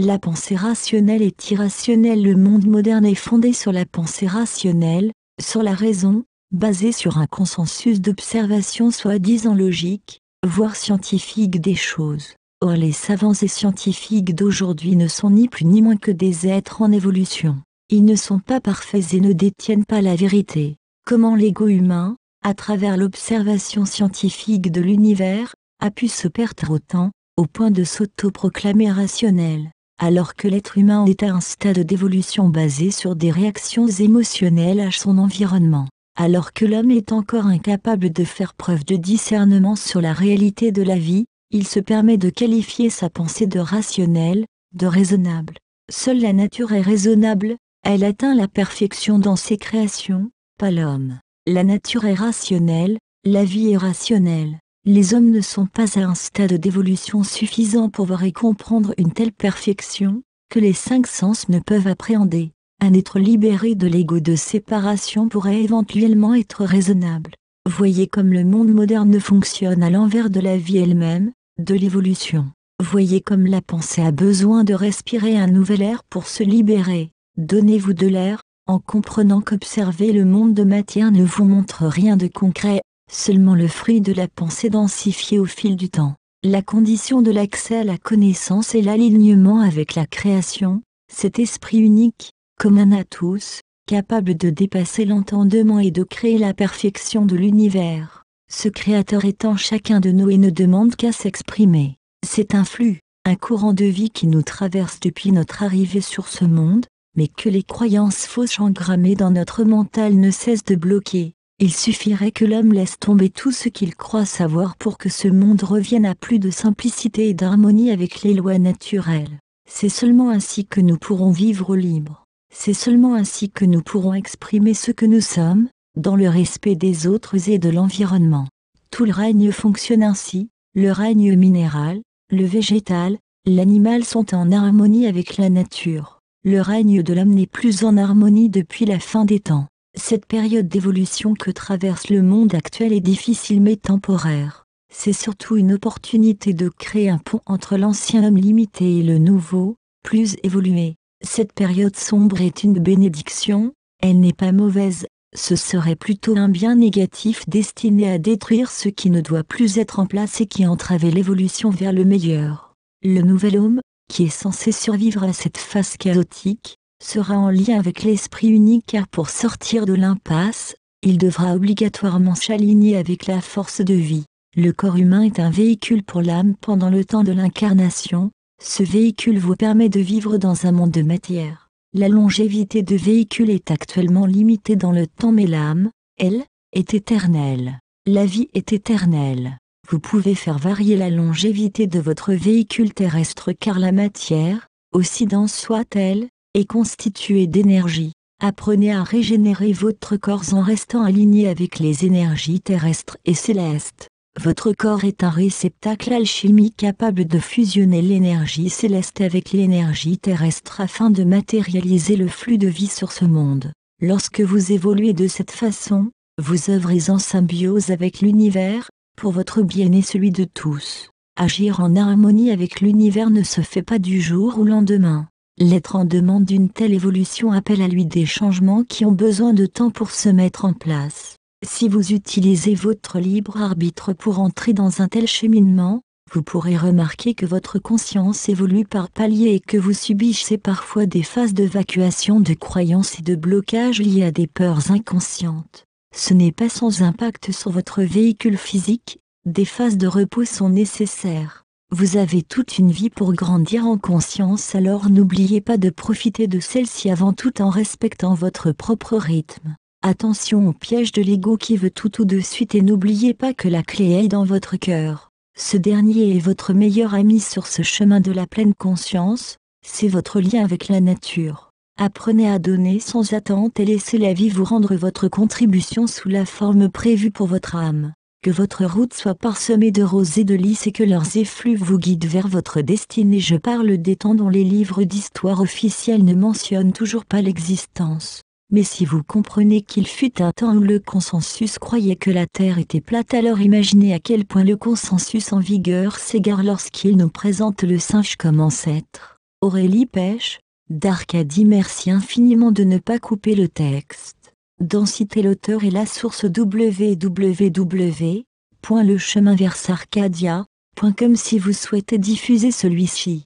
La pensée rationnelle est irrationnelle. Le monde moderne est fondé sur la pensée rationnelle, sur la raison, basée sur un consensus d'observation soi-disant logique, voire scientifique des choses. Or les savants et scientifiques d'aujourd'hui ne sont ni plus ni moins que des êtres en évolution. Ils ne sont pas parfaits et ne détiennent pas la vérité. Comment l'ego humain, à travers l'observation scientifique de l'univers, a pu se perdre autant, au point de s'auto-proclamer rationnel, alors que l'être humain est à un stade d'évolution basé sur des réactions émotionnelles à son environnement, alors que l'homme est encore incapable de faire preuve de discernement sur la réalité de la vie, il se permet de qualifier sa pensée de rationnelle, de raisonnable. Seule la nature est raisonnable, elle atteint la perfection dans ses créations, pas l'homme. La nature est rationnelle, la vie est rationnelle. Les hommes ne sont pas à un stade d'évolution suffisant pour voir et comprendre une telle perfection, que les 5 sens ne peuvent appréhender. Un être libéré de l'ego de séparation pourrait éventuellement être raisonnable. Voyez comme le monde moderne fonctionne à l'envers de la vie elle-même, de l'évolution. Voyez comme la pensée a besoin de respirer un nouvel air pour se libérer. Donnez-vous de l'air, en comprenant qu'observer le monde de matière ne vous montre rien de concret, seulement le fruit de la pensée densifiée au fil du temps. La condition de l'accès à la connaissance est l'alignement avec la création, cet esprit unique, commun à tous, capable de dépasser l'entendement et de créer la perfection de l'univers. Ce créateur est en chacun de nous et ne demande qu'à s'exprimer. C'est un flux, un courant de vie qui nous traverse depuis notre arrivée sur ce monde, mais que les croyances fausses engrammées dans notre mental ne cessent de bloquer. Il suffirait que l'homme laisse tomber tout ce qu'il croit savoir pour que ce monde revienne à plus de simplicité et d'harmonie avec les lois naturelles. C'est seulement ainsi que nous pourrons vivre libres. C'est seulement ainsi que nous pourrons exprimer ce que nous sommes, dans le respect des autres et de l'environnement. Tout le règne fonctionne ainsi, le règne minéral, le végétal, l'animal sont en harmonie avec la nature. Le règne de l'homme n'est plus en harmonie depuis la fin des temps. Cette période d'évolution que traverse le monde actuel est difficile mais temporaire. C'est surtout une opportunité de créer un pont entre l'ancien homme limité et le nouveau, plus évolué. Cette période sombre est une bénédiction, elle n'est pas mauvaise, ce serait plutôt un bien négatif destiné à détruire ce qui ne doit plus être en place et qui entravait l'évolution vers le meilleur. Le nouvel homme, qui est censé survivre à cette phase chaotique, sera en lien avec l'esprit unique car pour sortir de l'impasse, il devra obligatoirement s'aligner avec la force de vie. Le corps humain est un véhicule pour l'âme pendant le temps de l'incarnation, ce véhicule vous permet de vivre dans un monde de matière. La longévité de véhicule est actuellement limitée dans le temps mais l'âme, elle, est éternelle. La vie est éternelle. Vous pouvez faire varier la longévité de votre véhicule terrestre car la matière, aussi dense soit-elle, est constituée d'énergie. Apprenez à régénérer votre corps en restant aligné avec les énergies terrestres et célestes. Votre corps est un réceptacle alchimique capable de fusionner l'énergie céleste avec l'énergie terrestre afin de matérialiser le flux de vie sur ce monde. Lorsque vous évoluez de cette façon, vous œuvrez en symbiose avec l'univers, pour votre bien et celui de tous. Agir en harmonie avec l'univers ne se fait pas du jour au lendemain. L'être en demande d'une telle évolution appelle à lui des changements qui ont besoin de temps pour se mettre en place. Si vous utilisez votre libre arbitre pour entrer dans un tel cheminement, vous pourrez remarquer que votre conscience évolue par paliers et que vous subissez parfois des phases d'évacuation de croyances et de blocages liés à des peurs inconscientes. Ce n'est pas sans impact sur votre véhicule physique, des phases de repos sont nécessaires. Vous avez toute une vie pour grandir en conscience, alors n'oubliez pas de profiter de celle-ci avant tout en respectant votre propre rythme. Attention au piège de l'ego qui veut tout de suite et n'oubliez pas que la clé est dans votre cœur. Ce dernier est votre meilleur ami sur ce chemin de la pleine conscience, c'est votre lien avec la nature. Apprenez à donner sans attente et laissez la vie vous rendre votre contribution sous la forme prévue pour votre âme. Que votre route soit parsemée de roses et de lys et que leurs effluves vous guident vers votre destinée. Je parle des temps dont les livres d'histoire officiels ne mentionnent toujours pas l'existence. Mais si vous comprenez qu'il fut un temps où le consensus croyait que la Terre était plate, alors imaginez à quel point le consensus en vigueur s'égare lorsqu'il nous présente le singe comme ancêtre. Aurélie Pêche, d'Arcadie. Merci infiniment de ne pas couper le texte, d'en citer l'auteur et la source www.lecheminversarcadia.com si vous souhaitez diffuser celui-ci.